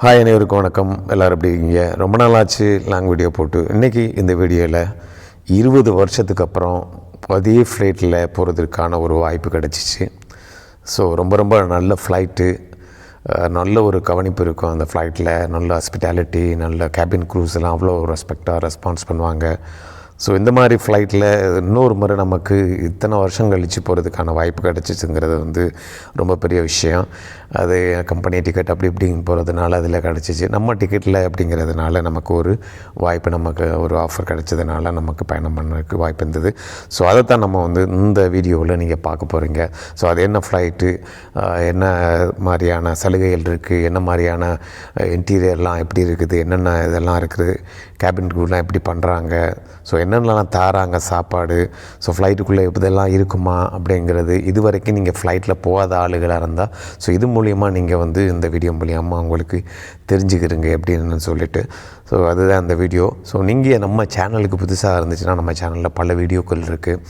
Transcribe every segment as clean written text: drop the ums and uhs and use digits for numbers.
Hi அனைவருக்கும் வணக்கம். எல்லோரும் எப்படி இருக்கீங்க? ரொம்ப நாள் ஆச்சு லாங் வீடியோ போட்டு. இன்றைக்கி இந்த வீடியோவில் 20 வருஷத்துக்கு அப்புறம் அதே ஃப்ளைட்டில் போகிறதுக்கான ஒரு வாய்ப்பு கிடச்சிச்சு. ஸோ ரொம்ப நல்ல ஃப்ளைட்டு, நல்ல ஒரு கவனிப்பு இருக்கும் அந்த ஃப்ளைட்டில். நல்ல ஹாஸ்பிட்டாலிட்டி, நல்ல கேபின் க்ரூஸ் எல்லாம் அவ்வளோ ரெஸ்பெக்டாக ரெஸ்பான்ஸ் பண்ணுவாங்க. ஸோ இந்த மாதிரி ஃப்ளைட்டில் இன்னொரு முறை நமக்கு இத்தனை வருஷம் கழித்து போகிறதுக்கான வாய்ப்பு கிடச்சிச்சுங்கிறது ரொம்ப பெரிய விஷயம். அது கம்பெனி டிக்கெட் அப்படி இப்படிங்க போகிறதுனால அதில் கிடச்சிச்சு. நம்ம டிக்கெட்டில் அப்படிங்கிறதுனால நமக்கு ஒரு வாய்ப்பு, நமக்கு ஒரு ஆஃபர் கிடச்சதுனால நமக்கு பயணம் பண்ணுறதுக்கு வாய்ப்பு இருந்தது. ஸோ அதைத்தான் நம்ம இந்த வீடியோவில் நீங்கள் பார்க்க போகிறீங்க. ஸோ அது என்ன ஃப்ளைட்டு, என்ன மாதிரியான சலுகைகள் இருக்குது, என்ன மாதிரியான இன்டீரியர்லாம் எப்படி இருக்குது, என்னென்ன இதெல்லாம் இருக்குது, கேபின் க்ரூலாம் எப்படி பண்ணுறாங்க, ஸோ என்னென்னலாம் தாராங்க சாப்பாடு, ஸோ ஃப்ளைட்டுக்குள்ளே இதெல்லாம் இருக்குமா அப்படிங்கிறது. இது வரைக்கும் நீங்கள் ஃப்ளைட்டில் போகாத ஆளுகளாக இருந்தால் ஸோ இது மூலிமா நீங்கள் இந்த வீடியோ மூலியமாக உங்களுக்கு தெரிஞ்சுக்கிறீங்க எப்படின்னு சொல்லிட்டு. ஸோ அதுதான் அந்த வீடியோ. ஸோ நீங்கள் நம்ம சேனலுக்கு புதுசாக இருந்துச்சுன்னா நம்ம சேனலில் பல வீடியோக்கள் இருக்குது.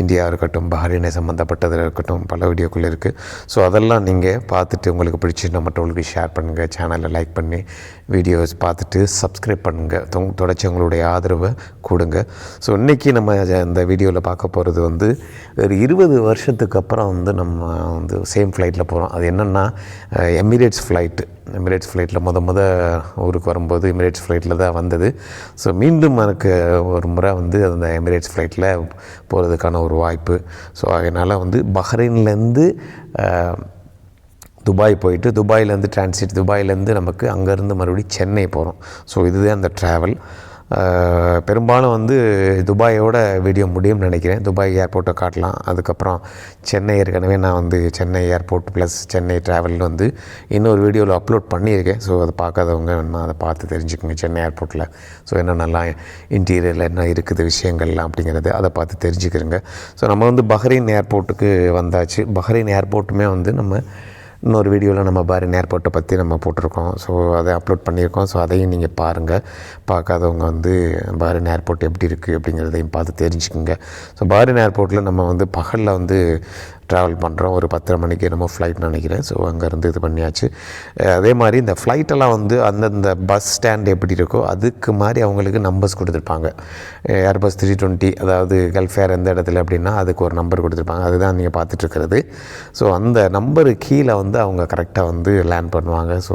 இந்தியா இருக்கட்டும், பஹ்ரைனை சம்மந்தப்பட்டதில் இருக்கட்டும், பல வீடியோக்கள் இருக்குது. ஸோ அதெல்லாம் நீங்கள் பார்த்துட்டு உங்களுக்கு பிடிச்சிருந்தா மற்றவங்களுக்கு ஷேர் பண்ணுங்கள், சேனலை லைக் பண்ணி வீடியோஸ் பார்த்துட்டு சப்ஸ்கிரைப் பண்ணுங்கள், தொடர்ச்சி உங்களுடைய ஆதரவை கொடுங்க. ஸோ இன்றைக்கி நம்ம இந்த வீடியோவில் பார்க்க போகிறது ஒரு 20 வருஷத்துக்கு அப்புறம் நம்ம சேம் ஃப்ளைட்டில் போகிறோம். அது என்னென்னா எமிரேட்ஸ் ஃப்ளைட்டு. எமிரேட்ஸ் ஃப்ளைட்டில் முத ஊருக்கு வரும்போது எமிரேட்ஸ் ஃப்ளைட்டில் தான் வந்தது. ஸோ மீண்டும் எனக்கு ஒரு முறை அந்த எமிரேட்ஸ் ஃப்ளைட்டில் போகிறதுக்கான ஒரு வாய்ப்பு. ஸோ அதனால் பஹ்ரைன்லேருந்து துபாய் போயிட்டு, துபாயிலேருந்து டிரான்சிட், துபாயிலேருந்து நமக்கு அங்கேருந்து மறுபடியும் சென்னை போகிறோம். ஸோ இதுதான் அந்த ட்ராவல். பெரும்பாலும் துபாயோட வீடியோ முடியும்னு நினைக்கிறேன். துபாய் ஏர்போர்ட்டை காட்டலாம். அதுக்கப்புறம் சென்னை ஏற்கனவே நான் Chennai airport plus Chennai travel இன்னொரு வீடியோவில் அப்லோட் பண்ணியிருக்கேன். ஸோ அதை பார்க்காதவங்க வேணால் அதை பார்த்து தெரிஞ்சுக்கோங்க. சென்னை ஏர்போர்ட்டில் ஸோ என்னென்னலாம் இன்டீரியரில் என்ன இருக்குது விஷயங்கள்லாம் அப்படிங்கிறது அதை பார்த்து தெரிஞ்சுக்கிறேங்க. ஸோ நம்ம பஹ்ரைன் ஏர்போர்ட்டுக்கு வந்தாச்சு. பஹ்ரைன் ஏர்போர்ட்டுமே நம்ம இன்னொரு வீடியோவில் நம்ம பஹ்ரைன் ஏர்போர்ட்டை பற்றி நம்ம போட்டிருக்கோம். ஸோ அதை அப்லோட் பண்ணியிருக்கோம். ஸோ அதையும் நீங்கள் பாருங்கள். பார்க்காதவங்க பஹ்ரைன் ஏர்போர்ட் எப்படி இருக்குது அப்படிங்கிறதையும் பார்த்து தெரிஞ்சுக்கோங்க. ஸோ பஹ்ரைன் ஏர்போர்ட்டில் நம்ம பகலில் ட்ராவல் பண்ணுறோம். ஒரு 10:30 மணிக்கு என்னமோ ஃப்ளைட் நினைக்கிறேன். ஸோ அங்கேருந்து இது பண்ணியாச்சு. அதே மாதிரி இந்த ஃப்ளைட்டெல்லாம் அந்தந்த பஸ் ஸ்டாண்ட் எப்படி இருக்கோ அதுக்கு மாதிரி அவங்களுக்கு நம்பர்ஸ் கொடுத்துருப்பாங்க. ஏர்பஸ் 320, அதாவது கல்ஃப் ஏர் எந்த இடத்துல அப்படின்னா அதுக்கு ஒரு நம்பர் கொடுத்துருப்பாங்க. அதுதான் நீங்கள் பார்த்துட்ருக்கிறது. ஸோ அந்த நம்பரு கீழே அவங்க கரெக்டாக லேண்ட் பண்ணுவாங்க. ஸோ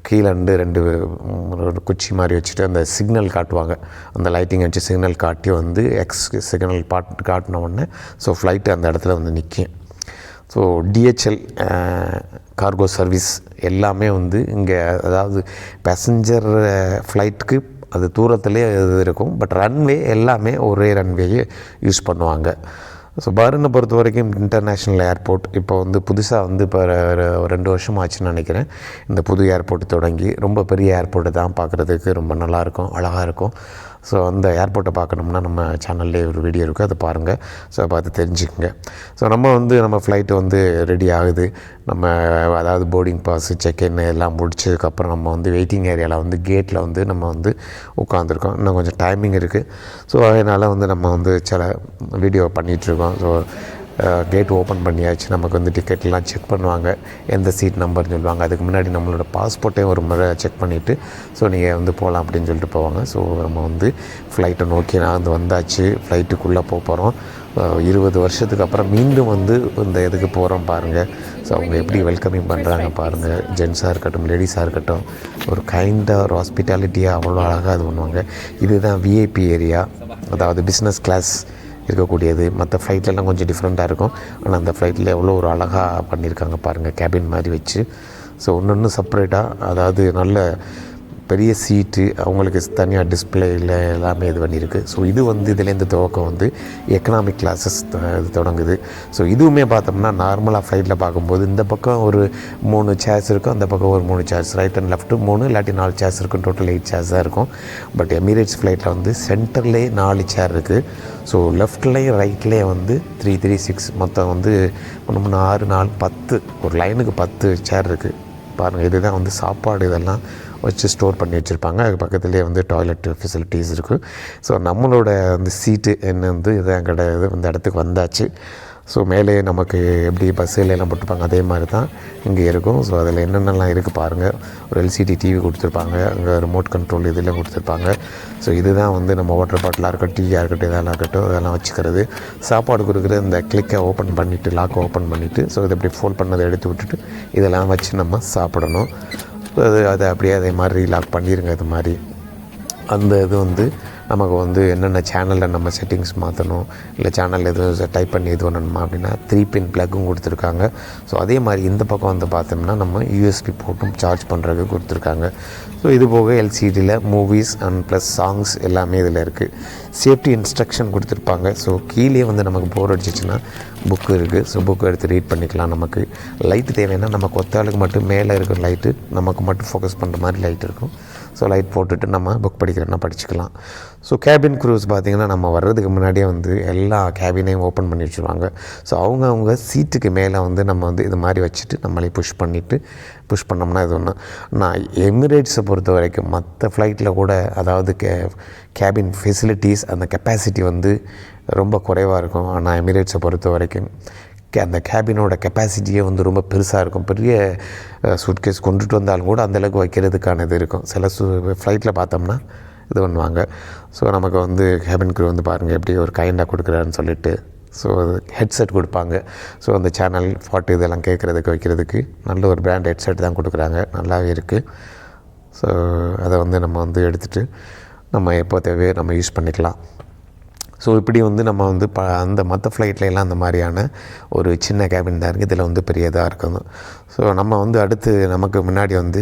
கீழே ரெண்டு குச்சி மாதிரி வச்சுட்டு அந்த சிக்னல் காட்டுவாங்க. அந்த லைட்டிங் வச்சு சிக்னல் காட்டி எக்ஸ் சிக்னல் காட்டின உடனே ஸோ ஃப்ளைட்டு அந்த இடத்துல நிற்கும். ஸோ டிஹெச்எல் கார்கோ சர்வீஸ் எல்லாமே இங்கே, அதாவது பேசஞ்சர் ஃப்ளைட்டுக்கு அது தூரத்துலேயே இது இருக்கும். பட் ரன்வே எல்லாமே ஒரே ரன்வேயே யூஸ் பண்ணுவாங்க. ஸோ பஹ்ரைனை பொறுத்த வரைக்கும் இன்டர்நேஷ்னல் ஏர்போர்ட் இப்போ புதுசாக இப்போ 2 வருஷம் ஆச்சுன்னு நினைக்கிறேன். இந்த புது ஏர்போர்ட் தொடங்கி ரொம்ப பெரிய ஏர்போர்ட்டு தான், பார்க்குறதுக்கு ரொம்ப நல்லாயிருக்கும், அழகாக இருக்கும். ஸோ அந்த ஏர்போர்ட்டை பார்க்கணும்னா நம்ம சேனல்லே ஒரு வீடியோ இருக்குது, அதை பாருங்கள். ஸோ பார்த்து தெரிஞ்சுக்கோங்க. ஸோ நம்ம ஃப்ளைட்டு ரெடி ஆகுது. நம்ம அதாவது போர்டிங் பாஸு, செக்இன் எல்லாம் முடிச்சதுக்கப்புறம் நம்ம வெயிட்டிங் ஏரியாவில் கேட்டில் நம்ம உட்காந்துருக்கோம். இன்னும் கொஞ்சம் டைமிங் இருக்குது. ஸோ அதனால் நம்ம சில வீடியோ பண்ணிகிட்ருக்கோம். ஸோ கேட் ஓப்பன் பண்ணியாச்சு. நமக்கு டிக்கெட்லாம் செக் பண்ணுவாங்க, எந்த சீட் நம்பர்னு சொல்லுவாங்க. அதுக்கு முன்னாடி நம்மளோட பாஸ்போர்ட்டையும் ஒரு முறை செக் பண்ணிவிட்டு ஸோ நீங்கள் போகலாம் அப்படின்னு சொல்லிட்டு போவாங்க. ஸோ நம்ம ஃப்ளைட்டை நோக்கி நான் வந்தாச்சு. ஃப்ளைட்டுக்குள்ளே போகிறோம். 20 வருஷத்துக்கு அப்புறம் மீண்டும் இந்த இதுக்கு போகிறோம் பாருங்கள். ஸோ அவங்க எப்படி வெல்கமிங் பண்ணுறாங்க பாருங்கள். ஜென்ஸாக இருக்கட்டும், லேடிஸாக இருக்கட்டும், ஒரு கைண்டாக ஒரு ஹாஸ்பிட்டாலிட்டியாக அவ்வளோ அழகாக இது பண்ணுவாங்க. இதுதான் விஐபி ஏரியா, அதாவது பிஸ்னஸ் கிளாஸ் இருக்கக்கூடியது. மற்ற ஃப்ளைட்லலாம் கொஞ்சம் டிஃப்ரெண்ட்டாக இருக்கும். ஆனால் அந்த ஃப்ளைட்டில் எவ்வளோ ஒரு அழகாக பண்ணியிருக்காங்க பாருங்கள், கேபின் மாதிரி வச்சு. ஸோ ஒன்று செப்பரேட்டாக, அதாவது நல்ல பெரிய சீட்டு, அவங்களுக்கு தனியாக டிஸ்பிளேயில் எல்லாமே இது பண்ணியிருக்கு. ஸோ இது இதுலேருந்து துவக்கம் எக்கனாமிக் கிளாஸஸ் இது தொடங்குது. ஸோ இதுவுமே பார்த்தோம்னா நார்மலாக ஃப்ளைட்டில் பார்க்கும்போது இந்த பக்கம் ஒரு 3 சேர்ஸ் இருக்கும், அந்த பக்கம் ஒரு 3 சேர்ஸ், ரைட் அண்ட் லெஃப்ட்டு 3 இல்லாட்டி 4 சேர்ஸ் இருக்கும். டோட்டல் 8 சேர்ஸ் தான் இருக்கும். பட் எமிரேட்ஸ் ஃப்ளைட்டில் சென்டர்லேயே 4 சேர் இருக்குது. ஸோ லெஃப்ட்லேயும் ரைட்லேயும் 3, 3, 6 மொத்தம் 1, 3, 6, 4, 10, ஒரு லைனுக்கு 10 சேர் இருக்குது பாருங்கள். இதுதான் சாப்பாடு இதெல்லாம் வச்சு ஸ்டோர் பண்ணி வச்சுருப்பாங்க. அது பக்கத்துலேயே டாய்லெட் ஃபெசிலிட்டிஸ் இருக்குது. ஸோ நம்மளோட சீட்டு என்ன இதான் கிடையாது. இந்த இடத்துக்கு வந்தாச்சு. ஸோ மேலே நமக்கு எப்படி பஸ்ஸுலாம் போட்டிருப்பாங்க அதே மாதிரி தான் இங்கே இருக்கும். ஸோ அதில் என்னென்னலாம் இருக்குது பாருங்கள். ஒரு எல்சிடி டிவி கொடுத்துருப்பாங்க, அங்கே ரிமோட் கண்ட்ரோல் இதெல்லாம் கொடுத்துருப்பாங்க. ஸோ இதுதான் வந்து நம்ம வாட்டர் பாட்டிலாக இருக்கட்டும், டீயாக இருக்கட்டும், இதெல்லாம் இருக்கட்டும், அதெல்லாம் வச்சுக்கிறது. சாப்பாடு கொடுக்குற இந்த கிளிக்கை ஓப்பன் பண்ணிவிட்டு, லாக்கை ஓப்பன் பண்ணிவிட்டு, ஸோ இதை இப்படி ஃபோல்ட் பண்ணதை எடுத்து விட்டுட்டு இதெல்லாம் வச்சு நம்ம சாப்பிடணும். அதை அப்படியே அதே மாதிரி லாக் பண்ணிடுங்க. இது மாதிரி அந்த இது வந்து நமக்கு வந்து என்னென்ன சேனலில் நம்ம செட்டிங்ஸ் மாற்றணும், இல்லை சேனல் எதுவும் டைப் பண்ணி இது பண்ணணுமா அப்படின்னா 3 பின் ப்ளக்கும் கொடுத்துருக்காங்க. ஸோ அதே மாதிரி இந்த பக்கம் வந்து பார்த்தோம்னா நம்ம யூஎஸ்பி போட்டும் சார்ஜ் பண்ணுறதுக்கு கொடுத்துருக்காங்க. ஸோ இது போக எல்சிடியில் மூவிஸ் அண்ட் ப்ளஸ் சாங்ஸ் எல்லாமே இதில் இருக்குது. சேஃப்டி இன்ஸ்ட்ரக்ஷன் கொடுத்துருப்பாங்க. ஸோ கீழே வந்து நமக்கு போர் அடிச்சிச்சுன்னா புக்கு இருக்குது. ஸோ புக்கு எடுத்து ரீட் பண்ணிக்கலாம். நமக்கு லைட்டு தேவைன்னா நமக்கு ஒத்தாளுக்கு மட்டும் மேலே இருக்கிற லைட்டு நமக்கு மட்டும் ஃபோக்கஸ் பண்ணுற மாதிரி லைட் இருக்கும். ஸோ லைட் போட்டுட்டு நம்ம புக் படிக்கிறோன்னா படிச்சுக்கலாம். ஸோ கேபின் க்ரூஸ் பார்த்திங்கன்னா நம்ம வர்றதுக்கு முன்னாடியே வந்து எல்லா கேபினையும் ஓப்பன் பண்ணி வச்சுருவாங்க. ஸோ அவங்க சீட்டுக்கு மேலே வந்து நம்ம வந்து இது மாதிரி வச்சுட்டு நம்மளே புஷ் பண்ணோம்னா இது ஒன்று. நான் எமிரேட்ஸை பொறுத்த வரைக்கும் மற்ற ஃப்ளைட்டில் கூட அதாவது கேபின் ஃபெசிலிட்டிஸ் அந்த கெப்பாசிட்டி வந்து ரொம்ப குறைவாக இருக்கும். ஆனால் எமிரேட்ஸை பொறுத்த வரைக்கும் அந்த கேபினோட கெப்பாசிட்டியே வந்து ரொம்ப பெருசாக இருக்கும். பெரிய சூட்கேஸ் கொண்டுட்டு வந்தாலும் கூட அந்தளவுக்கு வைக்கிறதுக்கான இது இருக்கும். சில ஃப்ளைட்டில் பார்த்தோம்னா இது பண்ணுவாங்க. ஸோ நமக்கு வந்து கேபின் க்ரூ வந்து பாருங்கள் எப்படி ஒரு கைண்டாக கொடுக்குறாருன்னு சொல்லிட்டு. ஸோ ஹெட்செட் கொடுப்பாங்க. ஸோ அந்த சேனல் 40 இதெல்லாம் கேட்குறதுக்கு வைக்கிறதுக்கு நல்ல ஒரு பிராண்ட் ஹெட்செட் தான் கொடுக்குறாங்க. நல்லாவே இருக்குது. ஸோ அதை வந்து நம்ம வந்து எடுத்துகிட்டு நம்ம எப்போ தேவையோ நம்ம யூஸ் பண்ணிக்கலாம். ஸோ இப்படி வந்து நம்ம வந்து அந்த மற்ற ஃப்ளைட்லாம் அந்த மாதிரியான ஒரு சின்ன கேபின் தான் இருக்குது. இதில் வந்து பெரிய இதாக இருக்கணும். ஸோ நம்ம வந்து அடுத்து நமக்கு முன்னாடி வந்து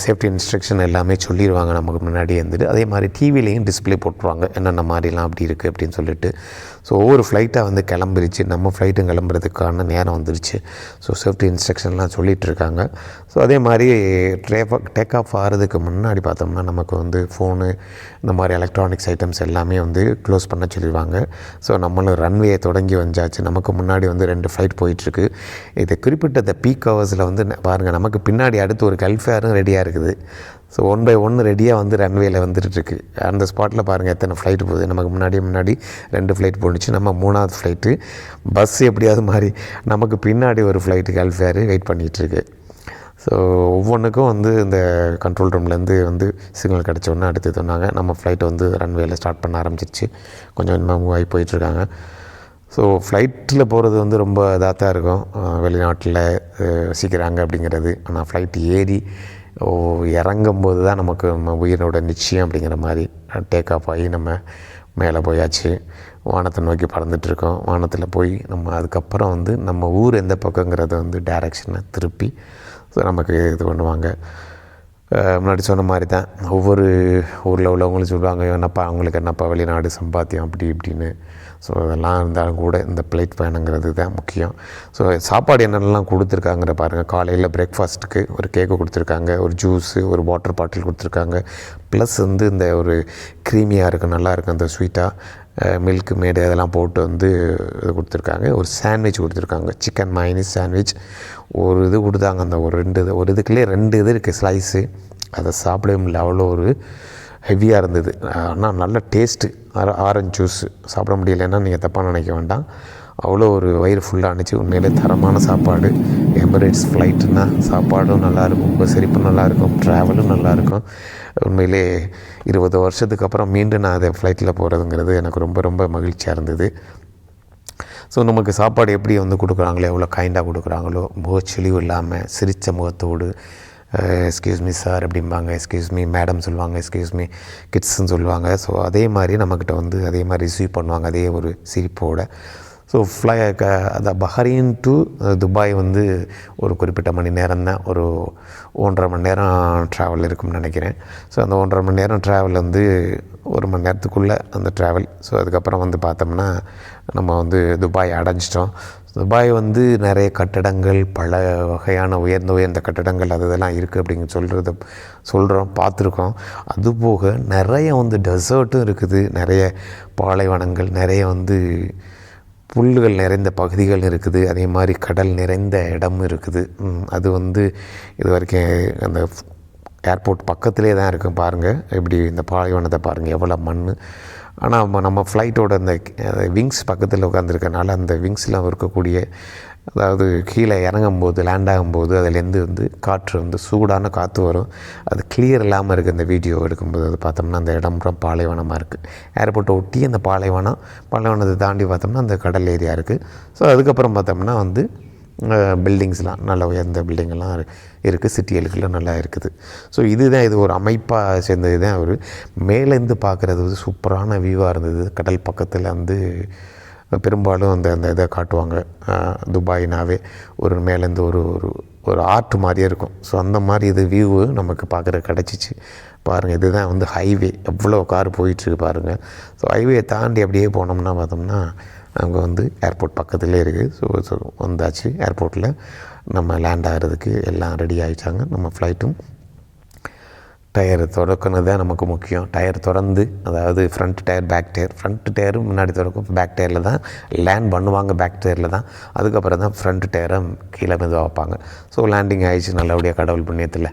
சேஃப்டி இன்ஸ்ட்ரக்ஷன் எல்லாமே சொல்லிடுவாங்க நமக்கு முன்னாடியே இருந்துட்டு. அதே மாதிரி டிவிலையும் டிஸ்பிளே போட்டுருவாங்க என்னென்ன மாதிரிலாம் அப்படி இருக்குது அப்படின்னு சொல்லிட்டு. ஸோ ஒவ்வொரு ஃப்ளைட்டாக வந்து கிளம்பிருச்சு. நம்ம ஃப்ளைட்டும் கிளம்புறதுக்கான நேரம் வந்துருச்சு. ஸோ சேஃப்டி இன்ஸ்ட்ரக்ஷன்லாம் சொல்லிகிட்ருக்காங்க. ஸோ அதே மாதிரி டேக் ஆஃப் ஆகிறதுக்கு முன்னாடி பார்த்தோம்னா நமக்கு வந்து ஃபோனு இந்த மாதிரி எலக்ட்ரானிக்ஸ் ஐட்டம்ஸ் எல்லாமே வந்து க்ளோஸ் பண்ண சொல்லிடுவாங்க. ஸோ நம்மளும் ரன்வே தொடங்கி வந்தாச்சு. நமக்கு முன்னாடி வந்து 2 ஃப்ளைட் போயிட்டுருக்கு. இது குறிப்பிட்ட இந்த பீக் ஹவர்ஸில் வந்து பாருங்கள் நமக்கு பின்னாடி அடுத்து ஒரு கல்ஃபேரும் ரெடியாக இருக்குது. ஸோ 1 by 1 ரெடியாக வந்து ரன்வேயில் வந்துட்டுருக்கு. அந்த ஸ்பாட்டில் பாருங்கள் எத்தனை ஃப்ளைட்டு போகுது. நமக்கு முன்னாடி 2 ஃப்ளைட் போணுச்சு. நம்ம 3ஆவது ஃப்ளைட்டு பஸ் எப்படியாவது மாதிரி நமக்கு பின்னாடி ஒரு ஃப்ளைட்டு கல்ஃபேரு வெயிட் பண்ணிகிட்ருக்கு. ஸோ ஒவ்வொன்றுக்கும் வந்து இந்த கண்ட்ரோல் ரூம்லேருந்து வந்து சிக்னல் கிடச்சோன்னே அடுத்து சொன்னாங்க. நம்ம ஃப்ளைட்டை வந்து ரன்வேயில் ஸ்டார்ட் பண்ண ஆரம்பிச்சிருச்சு. கொஞ்சம் கொஞ்சமாக மூவ் ஆகி போயிட்டுருக்காங்க. ஸோ ஃப்ளைட்டில் போகிறது வந்து ரொம்ப இதாக தான் இருக்கும். வெளிநாட்டில் வசிக்கிறாங்க அப்படிங்கிறது. ஆனால் ஃப்ளைட் ஏறி இறங்கும்போது தான் நமக்கு நம்ம உயிரோட நிச்சயம் அப்படிங்கிற மாதிரி டேக் ஆஃப் ஆகி நம்ம மேலே போயாச்சு. வானத்தை நோக்கி பறந்துட்டுருக்கோம். வானத்தில் போய் நம்ம அதுக்கப்புறம் வந்து நம்ம ஊர் எந்த பக்கங்கிறத வந்து டைரெக்ஷனை திருப்பி ஸோ நமக்கு இது பண்ணுவாங்க. முன்னாடி சொன்ன மாதிரி தான் ஒவ்வொரு ஊரில் உள்ளவங்களும் சொல்லுவாங்க என்னப்பா அவங்களுக்கு என்னப்பா வெளிநாடு சம்பாத்தியம் அப்படி இப்படின்னு. ஸோ அதெல்லாம் இருந்தாலும் கூட இந்த ஃப்ளைட் பயணங்கிறது தான் முக்கியம். ஸோ சாப்பாடு என்னென்னலாம் கொடுத்துருக்காங்கிற பாருங்கள். காலையில் பிரேக்ஃபாஸ்ட்டுக்கு ஒரு கேக்கு கொடுத்துருக்காங்க, ஒரு ஜூஸு, ஒரு வாட்டர் பாட்டில் கொடுத்துருக்காங்க. ப்ளஸ் வந்து இந்த ஒரு க்ரீமியாக இருக்கும், நல்லாயிருக்கும் அந்த ஸ்வீட்டாக மில்க் மேடு அதெல்லாம் போட்டு வந்து இது கொடுத்துருக்காங்க. ஒரு சாண்ட்விச் கொடுத்துருக்காங்க, சிக்கன் மைனஸ் சாண்ட்விச். ஒரு இது கொடுத்தாங்க. அந்த ஒரு இதுக்குள்ளே 2 இது இருக்குது ஸ்லைஸு. அதை சாப்பிடவே முடியல, அவ்வளோ ஒரு ஹெவியாக இருந்தது. ஆனால் நல்ல டேஸ்ட்டு. ஆரஞ்சு ஜூஸ் சாப்பிட முடியலைன்னா நீங்கள் தப்பாக நினைக்க வேண்டாம். அவ்வளோ ஒரு வயிறு ஃபுல்லாக அனுச்சு. உண்மையிலே தரமான சாப்பாடு. எமிரேட்ஸ் ஃப்ளைட்டுன்னா சாப்பாடும் நல்லாயிருக்கும், உபசரிப்பும் நல்லாயிருக்கும், ட்ராவலும் நல்லாயிருக்கும். உண்மையிலே 20 வருஷத்துக்கு அப்புறம் மீண்டும் நான் அதை ஃப்ளைட்டில் போகிறதுங்கிறது எனக்கு ரொம்ப ரொம்ப மகிழ்ச்சியாக இருந்தது. ஸோ நமக்கு சாப்பாடு எப்படி வந்து கொடுக்குறாங்களோ, எவ்வளோ கைண்டாக கொடுக்குறாங்களோ, முகச்செழிவு இல்லாமல் சிரித்த முகத்தோடு எஸ்கியூஸ் மீ சார் அப்படிம்பாங்க, எஸ்கியூஸ் மீ மேடம் சொல்லுவாங்க, எஸ்கியூஸ் மீ கிட்ஸ்ன்னு சொல்லுவாங்க. ஸோ அதே மாதிரி நம்மக்கிட்ட வந்து அதே மாதிரி ரிசீவ் பண்ணுவாங்க, அதே ஒரு சிரிப்போடு. ஸோ அந்த பஹ்ரைன் டு துபாய் வந்து ஒரு குறிப்பிட்ட மணி நேரம் தான், ஒரு 1.5 மணி நேரம் ட்ராவல் இருக்கும்னு நினைக்கிறேன். ஸோ அந்த 1.5 மணி நேரம் ட்ராவல் வந்து 1 மணி நேரத்துக்குள்ளே அந்த ட்ராவல். ஸோ அதுக்கப்புறம் வந்து பார்த்தோம்னா நம்ம வந்து துபாய் அடைஞ்சிட்டோம். துபாய் வந்து நிறைய கட்டடங்கள், பல வகையான உயர்ந்த கட்டடங்கள் அதெல்லாம் இருக்குது அப்படிங்க சொல்கிறோம், பார்த்துருக்கோம். அதுபோக நிறைய வந்து டெசர்ட்டும் இருக்குது, நிறைய பாலைவனங்கள், நிறைய வந்து புல்லுகள் நிறைந்த பகுதிகள் இருக்குது. அதே மாதிரி கடல் நிறைந்த இடமும் இருக்குது. அது வந்து இது வரைக்கும் அந்த ஏர்போர்ட் பக்கத்துலேயே தான் இருக்கும். பாருங்கள் எப்படி இந்த பாலைவனத்தை பாருங்கள், எவ்வளோ மண். ஆனால் நம்ம ஃப்ளைட்டோட அந்த விங்ஸ் பக்கத்தில் உட்காந்துருக்கனால அந்த விங்ஸில் இருக்கக்கூடிய அதாவது கீழே இறங்கும்போது லேண்ட் ஆகும்போது அதுலேருந்து வந்து காற்று வந்து சூடான காற்று வரும். அது கிளியர் இல்லாமல் இருக்குது அந்த வீடியோ எடுக்கும்போது. அது பார்த்தோம்னா அந்த இடம் பூரா பாலைவனமாக இருக்குது. ஏர்போர்ட்டை ஒட்டி அந்த பாலைவனத்தை தாண்டி பார்த்தோம்னா அந்த கடல் ஏரியா இருக்குது. ஸோ அதுக்கப்புறம் பார்த்தோம்னா வந்து பில்டிங்ஸ்லாம் நல்ல உயர்ந்த பில்டிங்கெல்லாம் இருக்குது. சிட்டிகளுக்குள்ள நல்லா இருக்குது. ஸோ இது ஒரு அமைப்பாக சேர்ந்தது தான். ஒரு மேலேருந்து பார்க்குறது வந்து சூப்பரான வியூவாக இருந்தது. கடல் பக்கத்தில் வந்து பெரும்பாலும் அந்த இதை காட்டுவாங்க. துபாய்னாவே ஒரு மேலேருந்து ஒரு ஒரு ஆர்ட் மாதிரியே இருக்கும். ஸோ அந்த மாதிரி இது வியூவு நமக்கு பார்க்குற கிடச்சிச்சு. பாருங்கள், இதுதான் வந்து ஹைவே. எவ்வளோ கார் போயிட்டுருக்கு பாருங்கள். ஸோ ஹைவே தாண்டி அப்படியே போனோம்னா பார்த்தோம்னா அங்கே வந்து ஏர்போர்ட் பக்கத்துலேயே இருக்குது. ஸோ வந்தாச்சு. ஏர்போர்ட்டில் நம்ம லேண்ட் ஆகிறதுக்கு எல்லாம் ரெடி ஆகிட்டாங்க. நம்ம ஃப்ளைட்டும் டயர் திறக்கணும் தான் நமக்கு முக்கியம். டயர் திறந்து, அதாவது front tyre back tyre, front டயரும் முன்னாடி திறக்கும். பேக் டயரில் தான் லேண்ட் பண்ணுவாங்க. பேக் டயரில் தான். அதுக்கப்புறம் தான் ஃப்ரண்ட் டயரை கீழே மெதுவாக வைப்பாங்க. ஸோ லேண்டிங் ஆகிடுச்சு நல்லபடியாக, கடவுள் புண்ணியத்தில்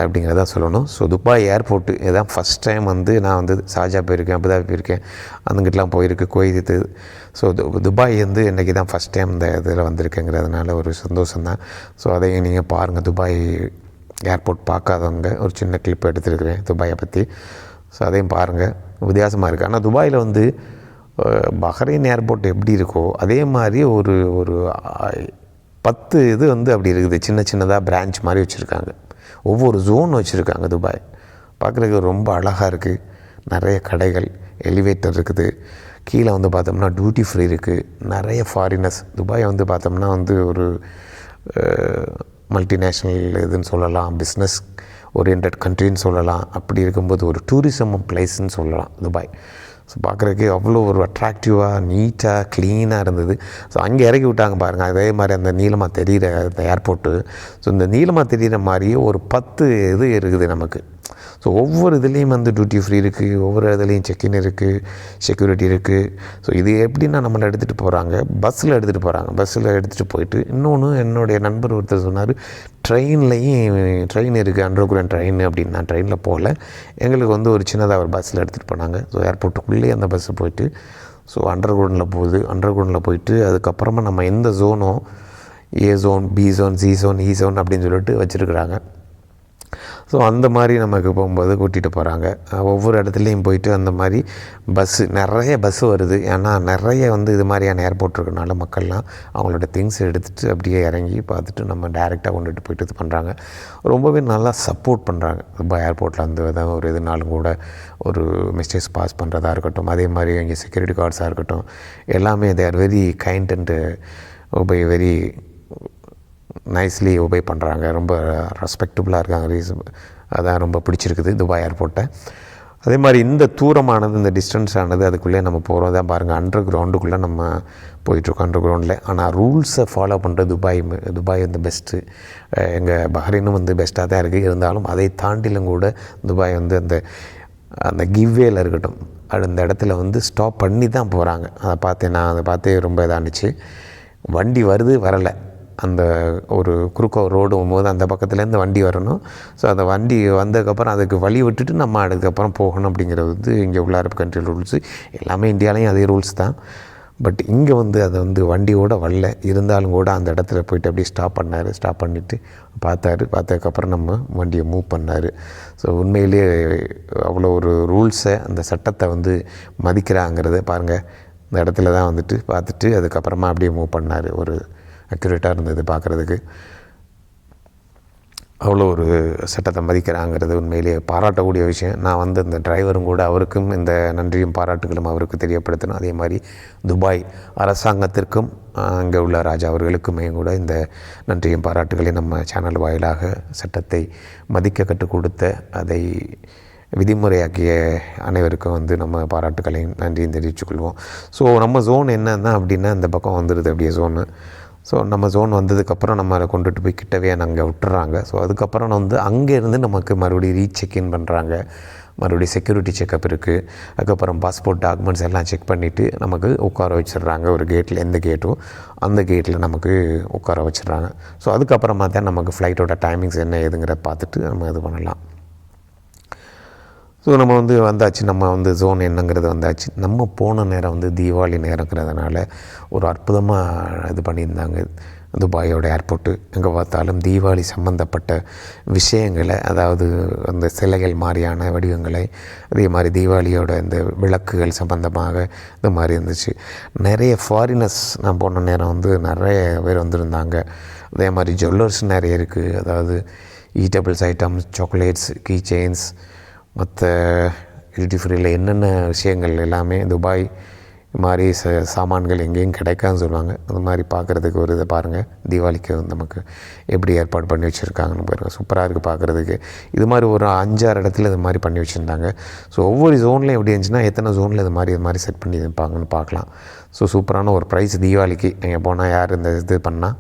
அப்படிங்கிறதான் சொல்லணும். ஸோ துபாய் ஏர்போர்ட்டு இதுதான் ஃபஸ்ட் டைம் வந்து நான் வந்து ஷார்ஜா போயிருக்கேன், அபுதாபி போயிருக்கேன், அங்கிட்டலாம் போயிருக்கு, குவைத்து. ஸோ துபாய் வந்து இன்றைக்கி தான் ஃபஸ்ட் டைம் இந்த இதில் வந்திருக்கேங்கிறதுனால ஒரு சந்தோஷம்தான். ஸோ அதையும் நீங்கள் பாருங்கள். துபாய் ஏர்போர்ட் பார்க்காதவங்க ஒரு சின்ன கிளிப் எடுத்துருக்கிறேன் துபாயை பற்றி. ஸோ அதையும் பாருங்கள். வித்தியாசமாக இருக்குது. ஆனால் துபாயில் வந்து பஹ்ரைன் ஏர்போர்ட் எப்படி இருக்கோ அதே மாதிரி ஒரு 10 இது வந்து அப்படி இருக்குது. சின்ன சின்னதாக பிரான்ச் மாதிரி வச்சுருக்காங்க. ஒவ்வொரு ஜோன் வச்சுருக்காங்க. துபாய் பார்க்குறதுக்கு ரொம்ப அழகாக இருக்குது. நிறைய கடைகள், எலிவேட்டர் இருக்குது. கீழே வந்து பார்த்தோம்னா டியூட்டி ஃப்ரீ இருக்குது. நிறைய ஃபாரினர்ஸ். துபாய் வந்து பார்த்தோம்னா வந்து ஒரு மல்டிநேஷ்னல் இதுன்னு சொல்லலாம், பிஸ்னஸ் ஓரியன்ட் கண்ட்ரின்னு சொல்லலாம். அப்படி இருக்கும்போது ஒரு டூரிசம் பிளேஸ்ன்னு சொல்லலாம் துபாய். ஸோ பார்க்குறதுக்கு அவ்வளோ ஒரு அட்ராக்டிவாக, நீட்டாக, க்ளீனாக இருந்தது. ஸோ அங்கே இறக்கி விட்டாங்க பாருங்கள். அதே மாதிரி அந்த நீளமாக தெரிகிற அந்த ஏர்போர்ட்டு. ஸோ இந்த நீளமாக தெரிகிற மாதிரியே ஒரு 10 இது இருக்குது நமக்கு. ஸோ ஒவ்வொரு இதுலேயும் வந்து டியூட்டி ஃப்ரீ இருக்குது. ஒவ்வொரு இதுலேயும் செக்இன் இருக்குது, செக்யூரிட்டி இருக்குது. ஸோ இது எப்படின்னா நம்மளை எடுத்துகிட்டு போகிறாங்க, பஸ்ஸில் எடுத்துகிட்டு போகிறாங்க. பஸ்ஸில் எடுத்துகிட்டு போயிட்டு இன்னொன்று என்னுடைய நண்பர் ஒருத்தர் சொன்னார், ட்ரெயின் இருக்குது, அண்டர்கிரவுண்ட் ட்ரெயின் அப்படின்னு. நான் ட்ரெயினில் போகல. எங்களுக்கு வந்து ஒரு சின்னதாக ஒரு பஸ்ஸில் எடுத்துகிட்டு போனாங்க. ஸோ ஏர்போர்ட்டுக்குள்ளேயே அந்த பஸ்ஸு போயிட்டு ஸோ அண்டர்கிரவுண்டில் போகுது. அண்டர்கிரவுண்டில் போயிட்டு அதுக்கப்புறமா நம்ம எந்த ஜோனோ, A zone, B zone, C zone, E zone அப்படின்னு சொல்லிட்டு வச்சுருக்குறாங்க. ஸோ அந்த மாதிரி நமக்கு போகும்போது கூட்டிகிட்டு போகிறாங்க. ஒவ்வொரு இடத்துலையும் போயிட்டு அந்த மாதிரி நிறைய பஸ்ஸு வருது. ஏன்னா நிறைய வந்து இது மாதிரியான ஏர்போர்ட் இருக்கிறனால மக்கள்லாம் அவங்களோட திங்ஸ் எடுத்துகிட்டு அப்படியே இறங்கி பார்த்துட்டு நம்ம டைரெக்டாக கொண்டுட்டு போயிட்டு இது பண்ணுறாங்க. ரொம்பவே நல்லா சப்போர்ட் பண்ணுறாங்க. ரொம்ப ஏர்போர்ட்டில் வந்து எதாவது ஒரு இதுனாலும் கூட ஒரு மிஸ்டேக்ஸ் பாஸ் பண்ணுறதா இருக்கட்டும், அதே மாதிரி இங்கே செக்யூரிட்டி கார்ட்ஸாக இருக்கட்டும், எல்லாமே they are very kind and very nicely obey பண்ணுறாங்க. ரொம்ப ரெஸ்பெக்டபுளாக இருக்காங்க. அதான் ரொம்ப பிடிச்சிருக்குது துபாய் ஏர்போர்ட்டை. அதே மாதிரி இந்த தூரமானது, இந்த டிஸ்டன்ஸ் ஆனது, அதுக்குள்ளே நம்ம போகிறோம் தான் பாருங்கள். அண்டர் கிரவுண்டுக்குள்ளே நம்ம போயிட்டுருக்கோம். அண்டர் கிரவுண்டில். ஆனால் ரூல்ஸை ஃபாலோ பண்ணுற துபாய் வந்து பெஸ்ட்டு. எங்கள் பஹ்ரைனும் வந்து பெஸ்ட்டாக தான் இருக்குது. இருந்தாலும் அதை தாண்டிலும் கூட துபாய் வந்து அந்த கிவ்வேல இருக்கட்டும், அந்த இடத்துல வந்து ஸ்டாப் பண்ணி தான் போகிறாங்க. அதை பார்த்தே ரொம்ப இதாகிடுச்சு. வண்டி வருது, வரலை, அந்த ஒரு குறுக்க ரோடு போகும்போது அந்த பக்கத்துலேருந்து வண்டி வரணும். ஸோ அந்த வண்டி வந்ததுக்கப்புறம் அதுக்கு வழி விட்டுட்டு நம்ம அதுக்கப்புறம் போகணும் அப்படிங்கிறது வந்து இங்கே உள்ள அரபு கண்ட்ரி ரூல்ஸு. எல்லாமே இந்தியாவிலையும் அதே ரூல்ஸ் தான். பட் இங்கே வந்து அதை வந்து வண்டியோடு வரல. இருந்தாலும் கூட அந்த இடத்துல போய்ட்டு அப்படியே ஸ்டாப் பண்ணிவிட்டு பார்த்ததுக்கப்புறம் நம்ம வண்டியை மூவ் பண்ணார். ஸோ உண்மையிலேயே அவ்வளோ ஒரு ரூல்ஸை, அந்த சட்டத்தை வந்து மதிக்கிறாங்கிறத பாருங்கள். இந்த இடத்துல தான் வந்துட்டு பார்த்துட்டு அதுக்கப்புறமா அப்படியே மூவ் பண்ணார். ஒரு அக்யூரேட்டாக இருந்தது பார்க்குறதுக்கு. அவ்வளோ ஒரு சட்டத்தை மதிக்கிறாங்கிறது உண்மையிலேயே பாராட்டக்கூடிய விஷயம். நான் வந்து இந்த டிரைவரும் கூட அவருக்கும் இந்த நன்றியும் பாராட்டுகளும் அவருக்கு தெரியப்படுத்தணும். அதே மாதிரி துபாய் அரசாங்கத்திற்கும் அங்கே உள்ள ராஜா அவர்களுக்குமே கூட இந்த நன்றியும் பாராட்டுகளையும் நம்ம சேனல் வாயிலாக சட்டத்தை மதிக்க கற்றுக் கொடுத்த, அதை விதிமுறையாக்கிய அனைவருக்கும் வந்து நம்ம பாராட்டுகளையும் நன்றியும் தெரிவித்துக்கொள்வோம். ஸோ நம்ம ஜோன் என்னன்னா அப்படின்னா இந்த பக்கம் வந்துடுது அப்படியே ஜோனு. ஸோ நம்ம ஜோன் வந்ததுக்கப்புறம் நம்ம அதை கொண்டுட்டு போய் கிட்டவே அங்கே விட்டுறாங்க. ஸோ அதுக்கப்புறம் வந்து அங்கேருந்து நமக்கு மறுபடியும் ரீசெக்இன் பண்ணுறாங்க. மறுபடியும் செக்யூரிட்டி செக்கப் இருக்குது. அதுக்கப்புறம் பாஸ்போர்ட் டாக்குமெண்ட்ஸ் எல்லாம் செக் பண்ணிவிட்டு நமக்கு உட்கார வச்சிடுறாங்க. ஒரு கேட்டில், எந்த கேட்டோ அந்த கேட்டில் நமக்கு உட்கார வச்சிடுறாங்க. ஸோ அதுக்கப்புறமா தான் நமக்கு ஃப்ளைட்டோட டைமிங்ஸ் என்ன ஏதுங்கிறத பார்த்துட்டு நம்ம இது பண்ணலாம். ஸோ நம்ம வந்து வந்தாச்சு, நம்ம வந்து ஜோன் என்னங்கிறது வந்தாச்சு. நம்ம போன நேரம் வந்து தீபாவளி நேரங்கிறதுனால ஒரு அற்புதமாக இது பண்ணியிருந்தாங்க துபாயோட ஏர்போர்ட்டு. எங்கே பார்த்தாலும் தீபாவளி சம்மந்தப்பட்ட விஷயங்களை, அதாவது அந்த சிலைகள் மாதிரியான வடிவங்களை, அதே மாதிரி தீபாவளியோட இந்த விளக்குகள் சம்மந்தமாக இந்த மாதிரி இருந்துச்சு. நிறைய ஃபாரினர்ஸ் நான் போன நேரம் வந்து நிறைய பேர் வந்திருந்தாங்க. அதே மாதிரி ஜுவல்லர்ஸ் நிறைய இருக்குது. அதாவது eatables items, chocolates, key chains, மற்ற டியூட்டி ஃப்ரீயில் என்னென்ன விஷயங்கள் எல்லாமே துபாய் மாதிரி சாமான்கள் எங்கேயும் கிடைக்காதுன்னு சொல்லுவாங்க. அது மாதிரி பார்க்குறதுக்கு ஒரு இதை பாருங்கள். தீபாவளிக்கு வந்து நமக்கு எப்படி ஏற்பாடு பண்ணி வச்சுருக்காங்கன்னு பாருங்கள். சூப்பராக இருக்குது பார்க்குறதுக்கு. இது மாதிரி ஒரு 5-6 இடத்துல இது மாதிரி பண்ணி வச்சுருந்தாங்க. ஸோ ஒவ்வொரு ஜோன்லையும் எப்படி இருந்துச்சுன்னா எத்தனை ஜோனில் இது மாதிரி செட் பண்ணி இருப்பாங்கன்னு பார்க்கலாம். ஸோ சூப்பரான ஒரு ப்ரைஸ் தீபாவளிக்கு. நீங்கள் போனால் யார் இந்த இது பண்ணால்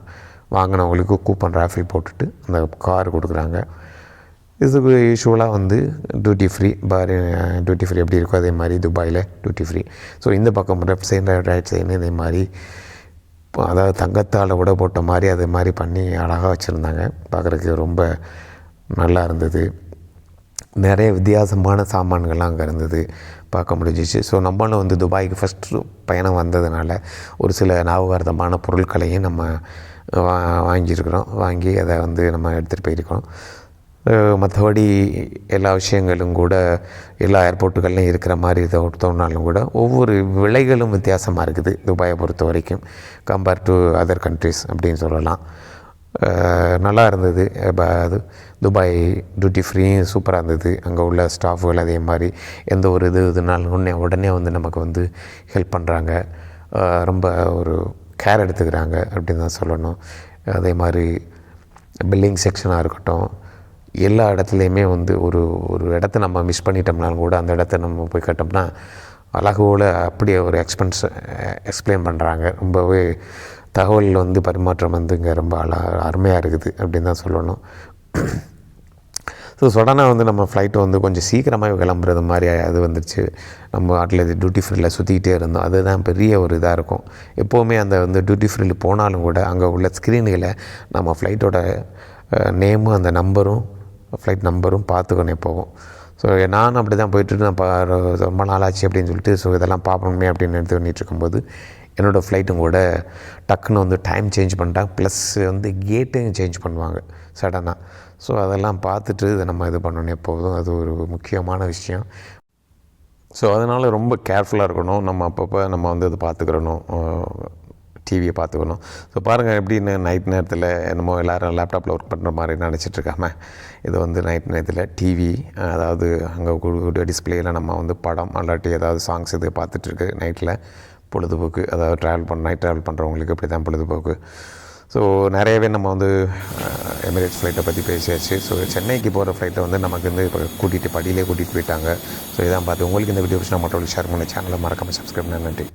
வாங்கினவங்களுக்கு கூப்பன் ராஃபில் போட்டுட்டு அந்த கார் கொடுக்குறாங்க. இதுக்கு யூஸ்வலாக வந்து டியூட்டி ஃப்ரீ டியூட்டி ஃப்ரீ எப்படி இருக்கோ அதே மாதிரி துபாயில் டியூட்டி ஃப்ரீ. ஸோ இந்த பக்கம் லெஃப்ட் சைடு ரைட் சைடு இதே மாதிரி, அதாவது தங்கத்தால் கூட போட்ட மாதிரி அதே மாதிரி பண்ணி அழகாக வச்சுருந்தாங்க. பார்க்குறதுக்கு ரொம்ப நல்லா இருந்தது. நிறைய வித்தியாசமான சாமான்கள்லாம் அங்கே இருந்தது, பார்க்க முடிஞ்சிச்சு. ஸோ நம்மளும் வந்து துபாய்க்கு ஃபஸ்ட்டு பயணம் வந்ததுனால ஒரு சில ஞாபகார்த்தமான பொருட்களையும் நம்ம வாங்கியிருக்கிறோம். வாங்கி அதை வந்து நம்ம எடுத்துகிட்டு போயிருக்கோம். மற்றபடி எல்லா விஷயங்களும் கூட எல்லா ஏர்போர்ட்டுகள்லையும் இருக்கிற மாதிரி இதை தோணினாலும் கூட ஒவ்வொரு விலைகளும் வித்தியாசமாக இருக்குது துபாயை பொறுத்த வரைக்கும், கம்பேர் டு அதர் கண்ட்ரிஸ் அப்படின்னு சொல்லலாம். நல்லா இருந்தது. அது துபாய் டியூட்டி ஃப்ரீயும் சூப்பராக இருந்தது. அங்கே உள்ள ஸ்டாஃபுகள் அதே மாதிரி எந்த ஒரு இதுனாலும் உடனே வந்து நமக்கு வந்து ஹெல்ப் பண்ணுறாங்க. ரொம்ப ஒரு கேர் எடுத்துக்கிறாங்க அப்படின்னு தான் சொல்லணும். அதே மாதிரி பில்லிங் செக்ஷனாக இருக்கட்டும், எல்லா இடத்துலையுமே வந்து ஒரு இடத்த நம்ம மிஸ் பண்ணிட்டோம்னாலும் கூட அந்த இடத்த நம்ம போய் கேட்டோம்னா அழகோடு அப்படியே ஒரு எக்ஸ்பிளைன் பண்ணுறாங்க. ரொம்பவே தகவல் வந்து பரிமாற்றம் வந்து இங்கே ரொம்ப அருமையாக இருக்குது அப்படின்னு தான் சொல்லணும். ஸோ சடனாக வந்து நம்ம ஃப்ளைட்டு வந்து கொஞ்சம் சீக்கிரமாக கிளம்புறது மாதிரி அது வந்துடுச்சு. நம்ம நாட்டில் டியூட்டி ஃப்ரீயில் சுற்றிக்கிட்டே இருந்தோம். அதுதான் பெரிய ஒரு இதாக இருக்கும். எப்போவுமே அந்த வந்து டியூட்டி ஃப்ரீயில் போனாலும் கூட அங்கே உள்ள ஸ்க்ரீன்களை நம்ம ஃப்ளைட்டோட நேமும் அந்த நம்பரும் ஃப்ளைட் நம்பரும் பார்த்துக்கணும் எப்போவும். ஸோ நானும் அப்படி தான் போயிட்டு நான் ரொம்ப நாளாச்சு அப்படின்னு சொல்லிட்டு ஸோ இதெல்லாம் பார்க்கணுமே அப்படின்னு எடுத்து பண்ணிகிட்டு இருக்கும்போது என்னோடய ஃப்ளைட்டும் கூட டக்குன்னு வந்து டைம் சேஞ்ச் பண்ணிட்டாங்க. ப்ளஸ் வந்து கேட்டையும் சேஞ்ச் பண்ணுவாங்க சடனாக. ஸோ அதெல்லாம் பார்த்துட்டு இதை நம்ம இது பண்ணணும் எப்போதும். அது ஒரு முக்கியமான விஷயம். ஸோ அதனால் ரொம்ப கேர்ஃபுல்லாக இருக்கணும். நம்ம அப்பப்போ நம்ம வந்து அதை பார்த்துக்கிறணும், டிவியை பார்த்துக்கணும். ஸோ பாருங்கள் எப்படின்னு நைட் நேரத்தில் என்னமோ எல்லோரும் லேப்டாப்பில் ஒர்க் பண்ணுற மாதிரி நினச்சிட்ருக்காம இது வந்து நைட் நேரத்தில் டிவி, அதாவது அங்கே டிஸ்பிளேயில் நம்ம வந்து படம் அல்லாட்டி ஏதாவது சாங்ஸ் இது பார்த்துட்ருக்கு நைட்டில் பொழுதுபோக்கு. அதாவது நைட் ட்ராவல் பண்ணுறவங்களுக்கு இப்படி தான் பொழுதுபோக்கு. ஸோ நிறையவே நம்ம வந்து எமிரேட்ஸ் ஃப்ளைட்டை பற்றி பேசியாச்சு. ஸோ சென்னைக்கு போகிற ஃப்ளைட்டை வந்து நமக்கு வந்து இப்போ படியிலே கூட்டிகிட்டு போயிட்டாங்க. ஸோ இதான் பார்த்து உங்களுக்கு இந்த வீடியோ பிடிச்சா மற்றவங்களுக்கு ஷேர் பண்ணி சேனலை மறக்காமல் சப்ஸ்கிரைப் பண்ண. நன்றி.